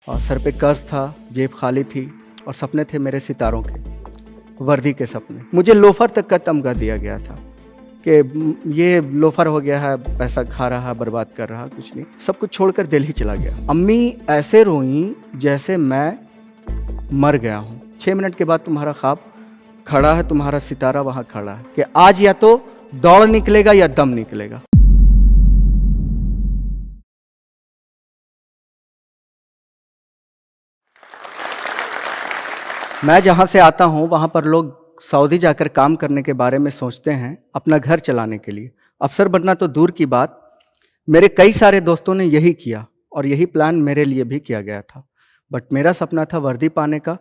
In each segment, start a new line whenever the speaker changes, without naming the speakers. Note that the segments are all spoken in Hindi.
और सर पे कर्ज था, जेब खाली थी और सपने थे मेरे सितारों के, वर्दी के सपने। मुझे लोफर तक का तमगा दिया गया था कि ये लोफर हो गया है, पैसा खा रहा, बर्बाद कर रहा, कुछ नहीं। सब कुछ छोड़कर दिल्ली चला गया। अम्मी ऐसे रोईं जैसे मैं मर गया हूँ। 6 मिनट के बाद तुम्हारा ख्वाब खड़ा है, तुम्हारा सितारा वहाँ खड़ा है कि आज या तो दौड़ निकलेगा या दम निकलेगा। मैं जहाँ से आता हूँ वहाँ पर लोग सऊदी जाकर काम करने के बारे में सोचते हैं, अपना घर चलाने के लिए। अफसर बनना तो दूर की बात, मेरे कई सारे दोस्तों ने यही किया और यही प्लान मेरे लिए भी किया गया था। बट मेरा सपना था वर्दी पाने का,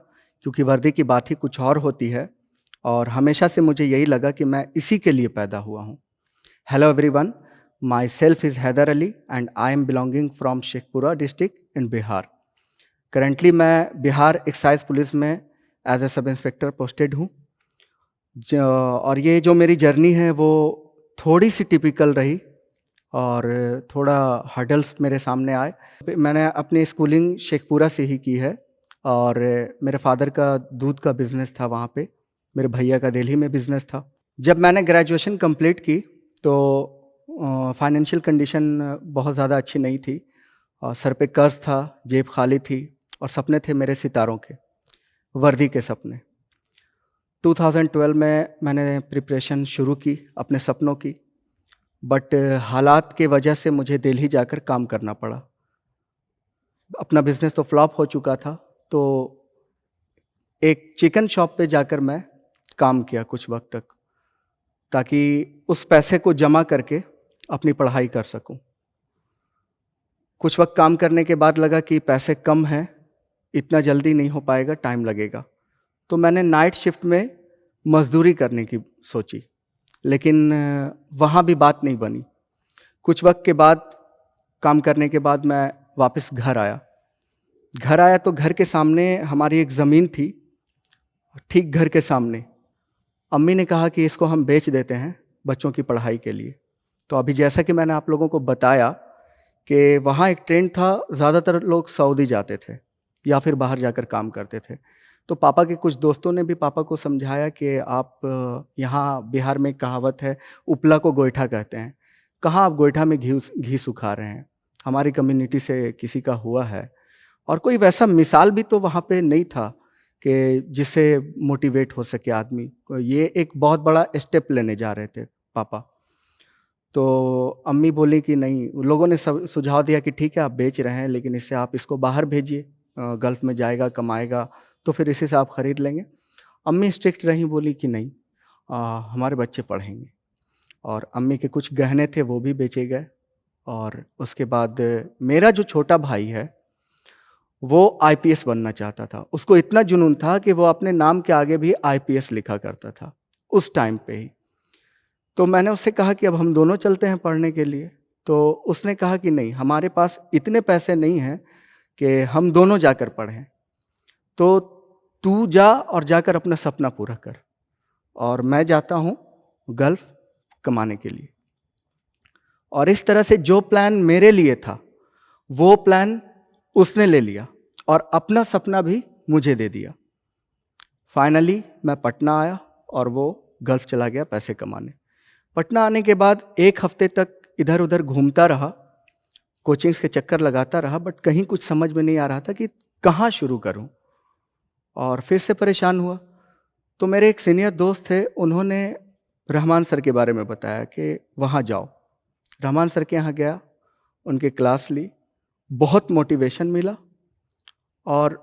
क्योंकि वर्दी की बात ही कुछ और होती है और हमेशा से मुझे यही लगा कि मैं इसी के लिए पैदा हुआ हूँ। Hello everyone, my self is Haider Ali and I am belonging from Sheikhpura district in Bihar. Currently मैं बिहार एक्साइज पुलिस में as a sub inspector posted हूँ। और ये जो मेरी जर्नी है वो थोड़ी सी टिपिकल रही और थोड़ा हर्डल्स मेरे सामने आए। मैंने अपनी स्कूलिंग शेखपुरा से ही की है और मेरे फादर का दूध का बिज़नेस था वहाँ पे, मेरे भैया का दिल्ली में बिज़नेस था। जब मैंने ग्रेजुएशन कंप्लीट की तो फाइनेंशियल कंडीशन बहुत ज़्यादा अच्छी नहीं थी और सर पे कर्ज था, जेब खाली थी और सपने थे मेरे सितारों के, वर्दी के सपने। 2012 में मैंने प्रिपरेशन शुरू की अपने सपनों की, बट हालात के वजह से मुझे दिल्ली जाकर काम करना पड़ा। अपना बिज़नेस तो फ्लॉप हो चुका था, तो एक चिकन शॉप पे जाकर मैं काम किया कुछ वक्त तक, ताकि उस पैसे को जमा करके अपनी पढ़ाई कर सकूं। कुछ वक्त काम करने के बाद लगा कि पैसे कम हैं, इतना जल्दी नहीं हो पाएगा, टाइम लगेगा। तो मैंने नाइट शिफ्ट में मज़दूरी करने की सोची, लेकिन वहाँ भी बात नहीं बनी। कुछ वक्त के बाद काम करने के बाद मैं वापस घर आया तो घर के सामने हमारी एक ज़मीन थी, ठीक घर के सामने। अम्मी ने कहा कि इसको हम बेच देते हैं बच्चों की पढ़ाई के लिए। तो अभी जैसा कि मैंने आप लोगों को बताया कि वहाँ एक ट्रेंड था, ज़्यादातर लोग सऊदी जाते थे या फिर बाहर जाकर काम करते थे। तो पापा के कुछ दोस्तों ने भी पापा को समझाया कि आप यहाँ बिहार में कहावत है, उपला को गोईठा कहते हैं। कहाँ आप गोईठा में घी सुखा रहे हैं, हमारी कम्युनिटी से किसी का हुआ है। और कोई वैसा मिसाल भी तो वहाँ पे नहीं था कि जिससे मोटिवेट हो सके आदमी। ये एक बहुत बड़ा स्टेप लेने जा रहे थे पापा। तो अम्मी बोली कि नहीं, लोगों ने सुझाव दिया कि ठीक है आप बेच रहे हैं, लेकिन इससे आप इसको बाहर भेजिए, गल्फ़ में जाएगा, कमाएगा, तो फिर इसी से आप ख़रीद लेंगे। अम्मी स्ट्रिक्ट रहीं, बोली कि नहीं, हमारे बच्चे पढ़ेंगे। और अम्मी के कुछ गहने थे वो भी बेचे गए। और उसके बाद मेरा जो छोटा भाई है वो आईपीएस बनना चाहता था। उसको इतना जुनून था कि वो अपने नाम के आगे भी आईपीएस लिखा करता था उस टाइम पे ही। तो मैंने उससे कहा कि अब हम दोनों चलते हैं पढ़ने के लिए। तो उसने कहा कि नहीं, हमारे पास इतने पैसे नहीं हैं कि हम दोनों जाकर पढ़ें, तो तू जा और जाकर अपना सपना पूरा कर और मैं जाता हूँ गल्फ़ कमाने के लिए। और इस तरह से जो प्लान मेरे लिए था वो प्लान उसने ले लिया और अपना सपना भी मुझे दे दिया। फाइनली मैं पटना आया और वो गल्फ़ चला गया पैसे कमाने। पटना आने के बाद 1 हफ्ते तक इधर उधर घूमता रहा, कोचिंग्स के चक्कर लगाता रहा, बट कहीं कुछ समझ में नहीं आ रहा था कि कहाँ शुरू करूँ। और फिर से परेशान हुआ। तो मेरे एक सीनियर दोस्त थे, उन्होंने रहमान सर के बारे में बताया कि वहाँ जाओ। रहमान सर के यहाँ गया, उनके क्लास ली, बहुत मोटिवेशन मिला। और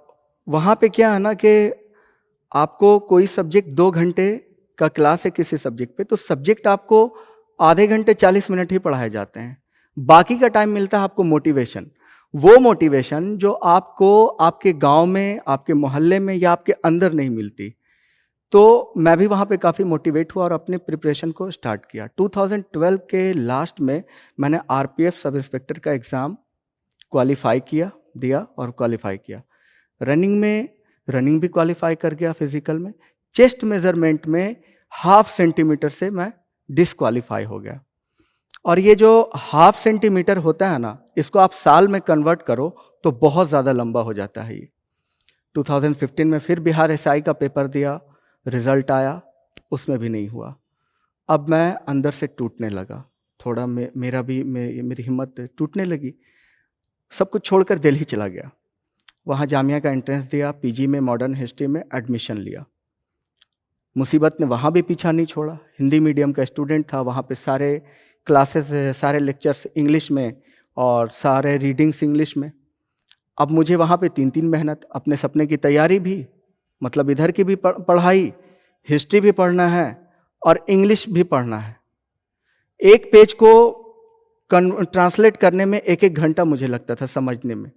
वहाँ पे क्या है ना कि आपको कोई सब्जेक्ट 2 घंटे का क्लास है किसी सब्जेक्ट पे, तो सब्जेक्ट आपको आधे घंटे 40 मिनट ही पढ़ाए जाते हैं। बाकी का टाइम मिलता है आपको मोटिवेशन। वो मोटिवेशन जो आपको आपके गांव में, आपके मोहल्ले में या आपके अंदर नहीं मिलती। तो मैं भी वहाँ पे काफ़ी मोटिवेट हुआ और अपने प्रिपरेशन को स्टार्ट किया। 2012 के लास्ट में मैंने आरपीएफ सब इंस्पेक्टर का एग्ज़ाम दिया और क्वालिफाई किया। रनिंग भी क्वालिफाई कर गया फिजिकल में। चेस्ट मेजरमेंट में 0.5 सेंटीमीटर से मैं डिस्क्वालीफाई हो गया। और ये जो हाफ सेंटीमीटर होता है ना, इसको आप साल में कन्वर्ट करो तो बहुत ज़्यादा लंबा हो जाता है ये। 2015 में फिर बिहार एसआई का पेपर दिया, रिजल्ट आया, उसमें भी नहीं हुआ। अब मैं अंदर से टूटने लगा, थोड़ा मेरी हिम्मत टूटने लगी। सब कुछ छोड़कर दिल्ली चला गया, वहाँ जामिया का एंट्रेंस दिया, पीजी में मॉडर्न हिस्ट्री में एडमिशन लिया। मुसीबत ने वहाँ भी पीछा नहीं छोड़ा, हिंदी मीडियम का स्टूडेंट था, वहाँ पे सारे क्लासेस, सारे लेक्चर्स इंग्लिश में और सारे रीडिंग्स इंग्लिश में। अब मुझे वहाँ पे 3-3 मेहनत, अपने सपने की तैयारी भी, मतलब इधर की भी पढ़ाई, हिस्ट्री भी पढ़ना है और इंग्लिश भी पढ़ना है। एक पेज को ट्रांसलेट करने में 1-1 घंटा मुझे लगता था समझने में।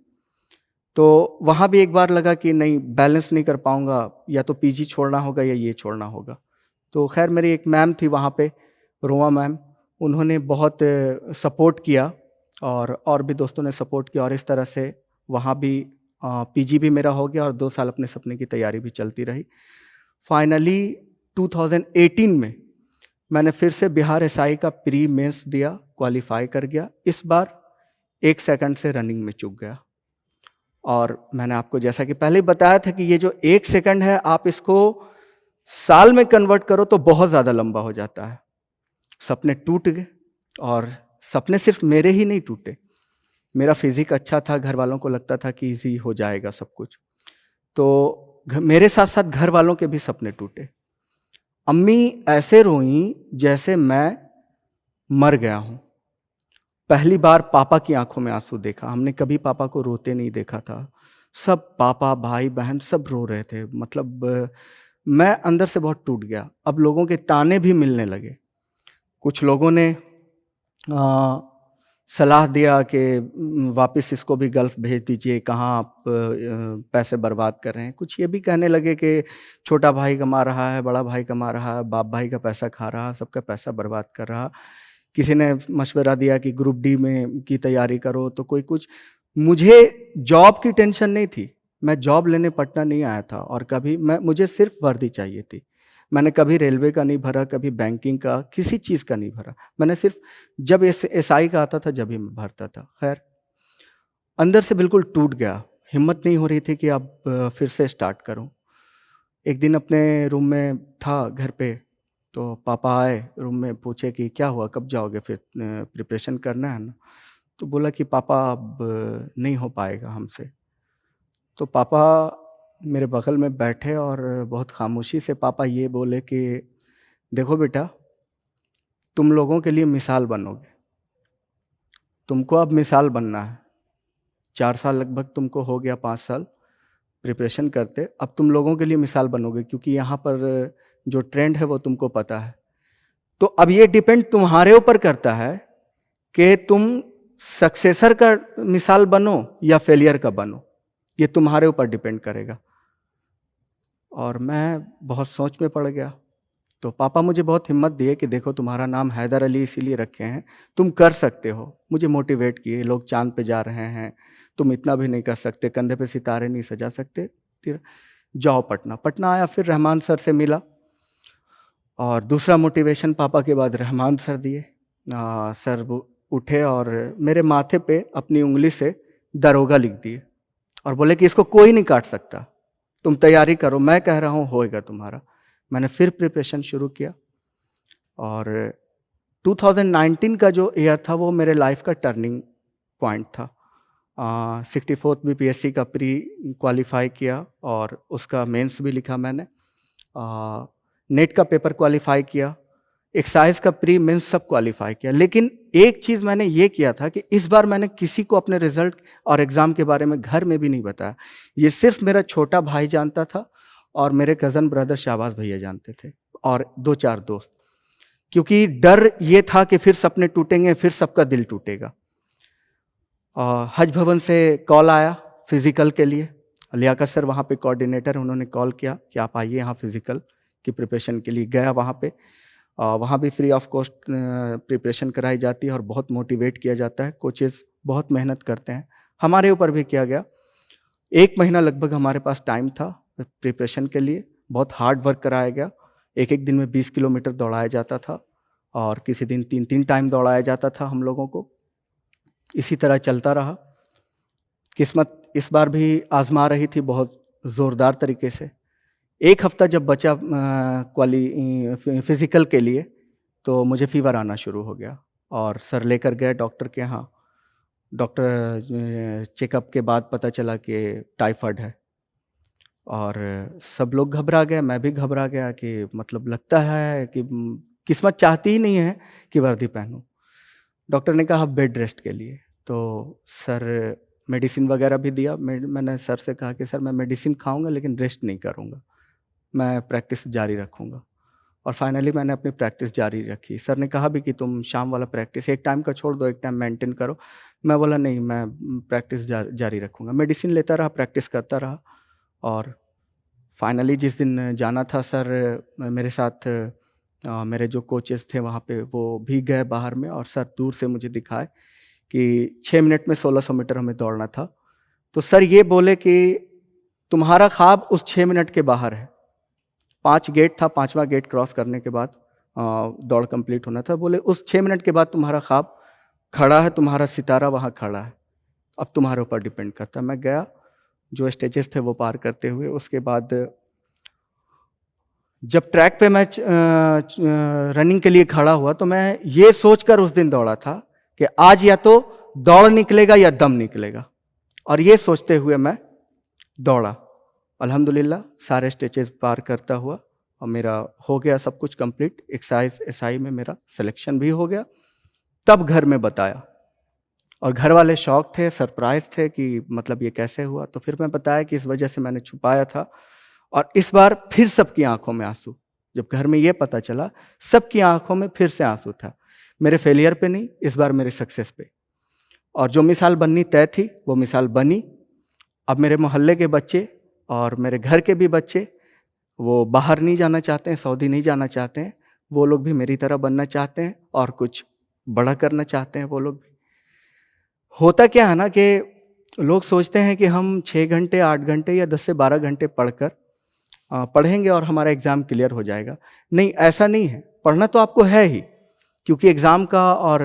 तो वहाँ भी एक बार लगा कि नहीं, बैलेंस नहीं कर पाऊँगा, या तो पीजी छोड़ना होगा या ये छोड़ना होगा। तो खैर मेरी एक मैम थी वहाँ पे, रोमा मैम, उन्होंने बहुत सपोर्ट किया और भी दोस्तों ने सपोर्ट किया, और इस तरह से वहाँ भी पीजी भी मेरा हो गया और 2 साल अपने सपने की तैयारी भी चलती रही। फाइनली 2018 में मैंने फिर से बिहार एसआई का प्री मेंस दिया, क्वालिफाई कर गया। इस बार 1 सेकंड से रनिंग में चूक गया। और मैंने आपको जैसा कि पहले बताया था कि ये जो 1 सेकंड है, आप इसको साल में कन्वर्ट करो तो बहुत ज़्यादा लंबा हो जाता है। सपने टूट गए, और सपने सिर्फ मेरे ही नहीं टूटे, मेरा फिजिक अच्छा था, घर वालों को लगता था कि इजी हो जाएगा सब कुछ, तो मेरे साथ साथ घर वालों के भी सपने टूटे। अम्मी ऐसे रोईं जैसे मैं मर गया हूँ। पहली बार पापा की आंखों में आंसू देखा, हमने कभी पापा को रोते नहीं देखा था। सब पापा, भाई, बहन सब रो रहे थे, मतलब मैं अंदर से बहुत टूट गया। अब लोगों के ताने भी मिलने लगे। कुछ लोगों ने सलाह दिया कि वापस इसको भी गल्फ भेज दीजिए, कहाँ आप पैसे बर्बाद कर रहे हैं। कुछ ये भी कहने लगे कि छोटा भाई कमा रहा है, बड़ा भाई कमा रहा है, बाप भाई का पैसा खा रहा, सबका पैसा बर्बाद कर रहा। किसी ने मशवरा दिया कि ग्रुप डी में की तैयारी करो, तो कोई कुछ। मुझे जॉब की टेंशन नहीं थी, मैं जॉब लेने पटना नहीं आया था, और कभी मुझे सिर्फ वर्दी चाहिए थी। मैंने कभी रेलवे का नहीं भरा, कभी बैंकिंग का, किसी चीज़ का नहीं भरा। मैंने सिर्फ जब एसआई का आता था जब ही मैं भरता था। खैर अंदर से बिल्कुल टूट गया, हिम्मत नहीं हो रही थी कि अब फिर से स्टार्ट करूं। एक दिन अपने रूम में था घर पे, तो पापा आए रूम में, पूछे कि क्या हुआ, कब जाओगे, फिर प्रिपरेशन करना है ना। तो बोला कि पापा अब नहीं हो पाएगा हमसे। तो पापा मेरे बगल में बैठे और बहुत खामोशी से पापा ये बोले कि देखो बेटा, तुम लोगों के लिए मिसाल बनोगे, तुमको अब मिसाल बनना है। 4 साल लगभग तुमको हो गया, 5 साल प्रिपरेशन करते, अब तुम लोगों के लिए मिसाल बनोगे, क्योंकि यहाँ पर जो ट्रेंड है वो तुमको पता है। तो अब ये डिपेंड तुम्हारे ऊपर करता है कि तुम सक्सेसर का मिसाल बनो या फेलियर का बनो, ये तुम्हारे ऊपर डिपेंड करेगा। और मैं बहुत सोच में पड़ गया। तो पापा मुझे बहुत हिम्मत दिए कि देखो तुम्हारा नाम हैदर अली इसीलिए रखे हैं, तुम कर सकते हो। मुझे मोटिवेट किए, लोग चांद पे जा रहे हैं, तुम इतना भी नहीं कर सकते, कंधे पे सितारे नहीं सजा सकते, फिर जाओ पटना। पटना आया, फिर रहमान सर से मिला, और दूसरा मोटिवेशन पापा के बाद रहमान सर दिए। सर वो उठे और मेरे माथे पे अपनी उंगली से दरोगा लिख दिए और बोले कि इसको कोई नहीं काट सकता, तुम तैयारी करो, मैं कह रहा हूँ होएगा तुम्हारा। मैंने फिर प्रिपरेशन शुरू किया, और 2019 का जो ईयर था वो मेरे लाइफ का टर्निंग पॉइंट था। 64th बीपीएससी का प्री क्वालिफाई किया, और उसका मेंस भी लिखा मैंने। नेट का पेपर क्वालिफाई किया, एक्साइज का प्री मेंस सब क्वालिफाई किया। लेकिन एक चीज़ मैंने ये किया था कि इस बार मैंने किसी को अपने रिजल्ट और एग्ज़ाम के बारे में घर में भी नहीं बताया। ये सिर्फ मेरा छोटा भाई जानता था, और मेरे कज़न ब्रदर शाहबाज भैया जानते थे, और 2-4 दोस्त। क्योंकि डर ये था कि फिर सपने टूटेंगे, फिर सबका दिल टूटेगा। हज भवन से कॉल आया फिज़िकल के लिए, लियाकत सर वहाँ पे कोऑर्डिनेटर, उन्होंने कॉल किया कि आप आइए यहाँ फिज़िकल की प्रिपरेशन के लिए। गया वहाँ पे, वहाँ भी फ्री ऑफ कॉस्ट प्रिपरेशन कराई जाती है और बहुत मोटिवेट किया जाता है, कोचेज़ बहुत मेहनत करते हैं। हमारे ऊपर भी किया गया। 1 महीना लगभग हमारे पास टाइम था प्रिपरेशन के लिए, बहुत हार्ड वर्क कराया गया। एक दिन में 20 किलोमीटर दौड़ाया जाता था, और किसी दिन 3-3 टाइम दौड़ाया जाता था हम लोगों को। इसी तरह चलता रहा। किस्मत इस बार भी आज़मा रही थी बहुत ज़ोरदार तरीके से। 1 हफ़्ता जब बचा फ़िज़िकल के लिए, तो मुझे फ़ीवर आना शुरू हो गया और सर लेकर गए डॉक्टर के यहाँ। डॉक्टर चेकअप के बाद पता चला कि टाइफाइड है और सब लोग घबरा गए, मैं भी घबरा गया कि मतलब लगता है कि किस्मत चाहती ही नहीं है कि वर्दी पहनूँ। डॉक्टर ने कहा बेड रेस्ट के लिए, तो सर मेडिसिन वगैरह भी दिया। मैंने सर से कहा कि सर मैं मेडिसिन खाऊँगा लेकिन रेस्ट नहीं करूँगा, मैं प्रैक्टिस जारी रखूँगा। और फाइनली मैंने अपनी प्रैक्टिस जारी रखी। सर ने कहा भी कि तुम शाम वाला प्रैक्टिस एक टाइम का छोड़ दो, एक टाइम मेंटेन करो। मैं बोला नहीं, मैं प्रैक्टिस जारी रखूँगा। मेडिसिन लेता रहा, प्रैक्टिस करता रहा और फाइनली जिस दिन जाना था सर मेरे साथ मेरे जो कोचेस थे वहाँ पे वो भी गए बाहर में और सर दूर से मुझे दिखाए कि 6 मिनट में 1600 मीटर हमें दौड़ना था। तो सर ये बोले कि तुम्हारा ख्वाब उस 6 मिनट के बाहर है। 5 गेट था, 5वां गेट क्रॉस करने के बाद दौड़ कंप्लीट होना था। बोले उस 6 मिनट के बाद तुम्हारा ख्वाब खड़ा है, तुम्हारा सितारा वहाँ खड़ा है, अब तुम्हारे ऊपर डिपेंड करता है। मैं गया, जो स्टेजेस थे वो पार करते हुए। उसके बाद जब ट्रैक पे मैं रनिंग के लिए खड़ा हुआ तो मैं ये सोचकर उस दिन दौड़ा था कि आज या तो दौड़ निकलेगा या दम निकलेगा, और ये सोचते हुए मैं दौड़ा। अल्हम्दुलिल्लाह सारे स्टेजेस पार करता हुआ और मेरा हो गया सब कुछ कंप्लीट। एक्साइज एसआई में मेरा सिलेक्शन भी हो गया। तब घर में बताया और घर वाले शॉक थे, सरप्राइज थे कि मतलब ये कैसे हुआ। तो फिर मैं बताया कि इस वजह से मैंने छुपाया था। और इस बार फिर सबकी आंखों में आंसू। जब घर में ये पता चला, सबकी आंखों में फिर से आंसू था। मेरे फेलियर पे नहीं, इस बार मेरे सक्सेस पे। और जो मिसाल बननी तय थी वो मिसाल बनी। अब मेरे मोहल्ले के बच्चे और मेरे घर के भी बच्चे वो बाहर नहीं जाना चाहते हैं, सऊदी नहीं जाना चाहते हैं। वो लोग भी मेरी तरह बनना चाहते हैं और कुछ बड़ा करना चाहते हैं वो लोग भी। होता क्या है ना कि लोग सोचते हैं कि हम 6 घंटे 8 घंटे या 10 से 12 घंटे पढ़ेंगे और हमारा एग्ज़ाम क्लियर हो जाएगा। नहीं, ऐसा नहीं है। पढ़ना तो आपको है ही, क्योंकि एग्ज़ाम का और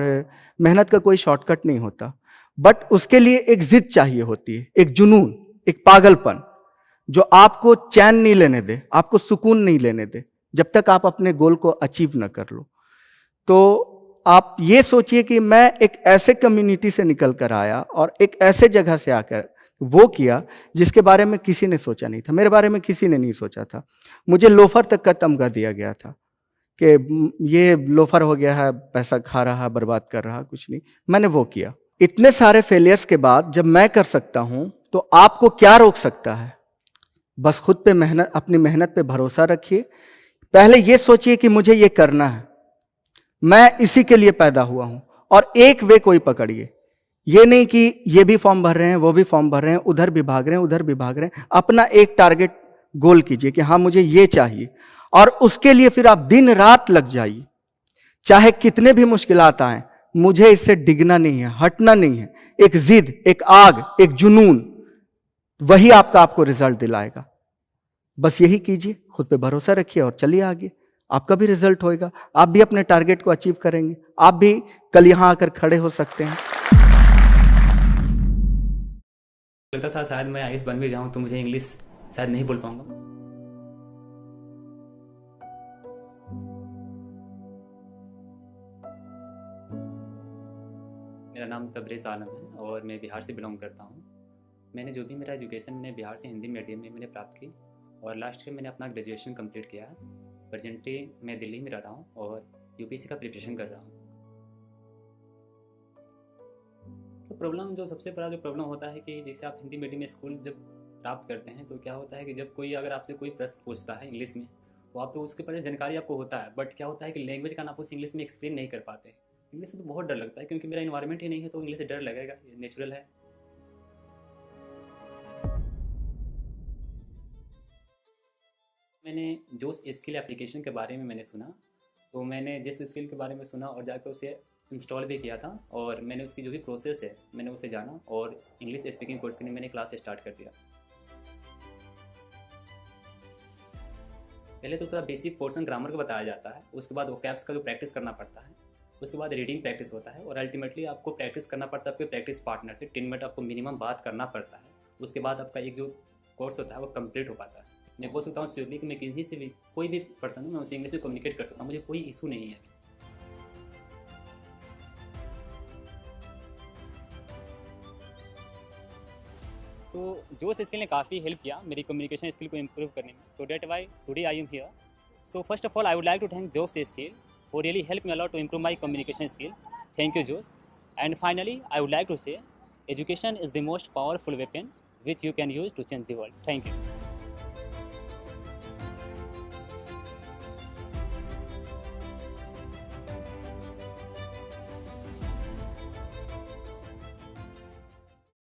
मेहनत का कोई शॉर्टकट नहीं होता। बट उसके लिए एक ज़िद चाहिए होती है, एक जुनून, एक पागलपन, जो आपको चैन नहीं लेने दे, आपको सुकून नहीं लेने दे, जब तक आप अपने गोल को अचीव न कर लो। तो आप ये सोचिए कि मैं एक ऐसे कम्युनिटी से निकल कर आया और एक ऐसे जगह से आकर वो किया जिसके बारे में किसी ने सोचा नहीं था। मेरे बारे में किसी ने नहीं सोचा था। मुझे लोफर तक का तमगा दिया गया था कि ये लोफर हो गया है, पैसा खा रहा, बर्बाद कर रहा, कुछ नहीं। मैंने वो किया। इतने सारे फेलियर्स के बाद जब मैं कर सकता हूं तो आपको क्या रोक सकता है? बस खुद पे मेहनत, अपनी मेहनत पे भरोसा रखिए। पहले ये सोचिए कि मुझे ये करना है, मैं इसी के लिए पैदा हुआ हूं, और एक वे कोई पकड़िए। ये नहीं कि ये भी फॉर्म भर रहे हैं, वो भी फॉर्म भर रहे हैं, उधर भी भाग रहे हैं, उधर भी भाग रहे हैं। अपना एक टारगेट गोल कीजिए कि हाँ मुझे ये चाहिए, और उसके लिए फिर आप दिन रात लग जाइए। चाहे कितने भी मुश्किलात आए, मुझे इससे डिगना नहीं है, हटना नहीं है। एक जिद, एक आग, एक जुनून, वही आपको रिजल्ट दिलाएगा। बस यही कीजिए, खुद पे भरोसा रखिए और चलिए आगे। आपका भी रिजल्ट होएगा, आप भी अपने टारगेट को अचीव करेंगे। आप भी कल यहां आकर खड़े हो सकते हैं।
लगता था शायद मैं आईएएस बन भी जाऊं तो मुझे इंग्लिश शायद नहीं बोल पाऊंगा। मेरा नाम तबरेज़ आलम है और मैं बिहार से बिलोंग करता हूं। मैंने जो भी मेरा एजुकेशन मैंने बिहार से हिंदी मीडियम में मैंने प्राप्त की और लास्ट में मैंने अपना ग्रेजुएशन कंप्लीट किया है। प्रेजेंटली मैं दिल्ली में रह रहा हूं और यूपीएससी का प्रिपरेशन कर रहा हूं। तो प्रॉब्लम जो सबसे बड़ा जो प्रॉब्लम होता है कि जैसे आप हिंदी मीडियम स्कूल जब प्राप्त करते हैं तो क्या होता है कि जब कोई अगर आपसे कोई प्रश्न पूछता है इंग्लिश में तो आप तो उसके बारे में जानकारी आपको होता है, बट क्या होता है कि लैंग्वेज का आप उस इंग्लिश में एक्सप्लेन नहीं कर पाते। इंग्लिश से तो बहुत डर लगता है क्योंकि मेरा इन्वायरमेंट ही नहीं है, तो इंग्लिश से डर लगेगा, ये नेचुरल है। मैंने जो स्किल एप्लीकेशन के बारे में मैंने सुना, तो मैंने जिस स्किल के बारे में सुना और जाकर उसे इंस्टॉल भी किया था और मैंने उसकी जो भी प्रोसेस है मैंने उसे जाना और इंग्लिश स्पीकिंग कोर्स के लिए मैंने क्लास स्टार्ट कर दिया। पहले तो थोड़ा बेसिक पोर्शन ग्रामर का बताया जाता है, उसके बाद वोकैब्स का जो प्रैक्टिस करना पड़ता है, उसके बाद रीडिंग प्रैक्टिस होता है और अल्टीमेटली आपको प्रैक्टिस करना पड़ता है आपके प्रैक्टिस पार्टनर से। 10 मिनट आपको मिनिमम बात करना पड़ता है, उसके बाद आपका एक जो कोर्स होता है वो कंप्लीट हो पाता है। मैं बोल सकता हूँ श्योरली कि मैं किसी से भी कोई भी पर्सन हूँ मैं उसे इंग्लिश में कम्युनिकेट कर सकता हूँ, मुझे कोई इशू नहीं है। सो जोश स्किल ने काफ़ी हेल्प किया मेरी कम्युनिकेशन स्किल को इम्प्रूव करने में। So that why today I am here. So first of all I would like to thank Josh skill who really helped me a lot to improve my communication skill. Thank you, Josh. And finally, I would like to say, education is the most powerful weapon which you can use to change the world. Thank you.